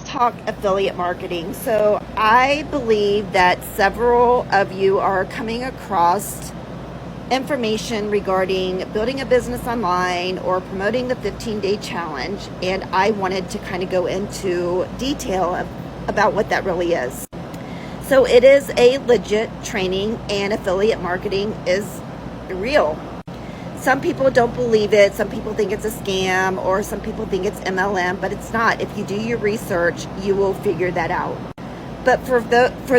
talk affiliate marketing. So I believe that several of you are coming across information regarding building a business online or promoting the 15-day challenge, and I wanted to kind of go into detail about what that really is. So it is a legit training, and affiliate marketing is real. Some people don't believe it. Some people think it's a scam, or some people think it's MLM, but it's not. If you do your research, you will figure that out. But for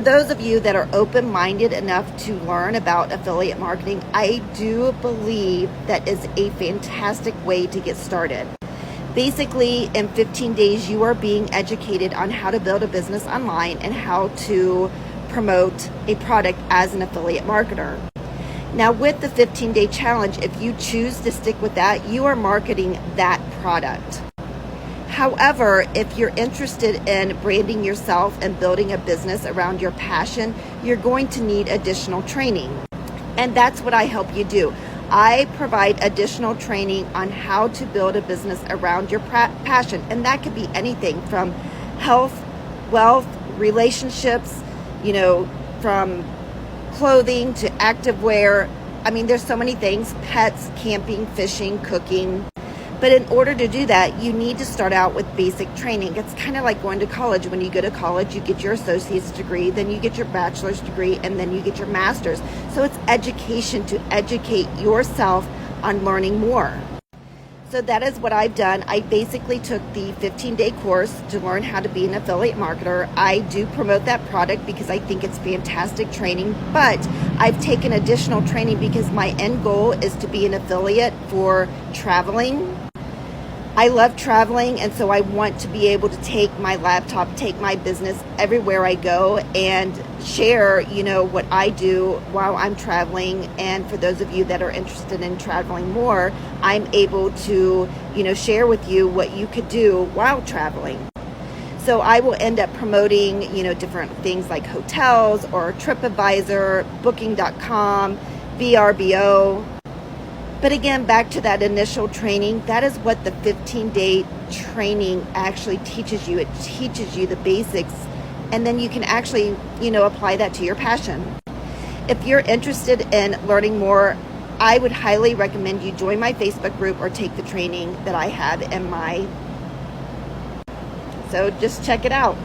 those of you that are open-minded enough to learn about affiliate marketing, I do believe that is a fantastic way to get started. Basically, in 15 days, you are being educated on how to build a business online and how to promote a product as an affiliate marketer. Now, with the 15-day challenge, if you choose to stick with that, you are marketing that product. However, if you're interested in branding yourself and building a business around your passion, you're going to need additional training. And that's what I help you do. I provide additional training on how to build a business around your passion. And that could be anything from health, wealth, relationships, from clothing to activewear. I mean, there's so many things: pets, camping, fishing, cooking. But in order to do that, you need to start out with basic training. It's kind of like going to college. When you go to college, you get your associate's degree, then you get your bachelor's degree, and then you get your master's. So it's education to educate yourself on learning more. So that is what I've done. I basically took the 15-day course to learn how to be an affiliate marketer. I do promote that product because I think it's fantastic training, but I've taken additional training because my end goal is to be an affiliate for traveling. I love traveling, and so I want to be able to take my laptop, take my business everywhere I go, and share, what I do while I'm traveling. And for those of you that are interested in traveling more, I'm able to, share with you what you could do while traveling. So I will end up promoting, different things like hotels or TripAdvisor, Booking.com, VRBO. But again, back to that initial training, that is what the 15-day training actually teaches you. It teaches you the basics, and then you can actually, apply that to your passion. If you're interested in learning more, I would highly recommend you join my Facebook group or take the training that I have in my. So just check it out.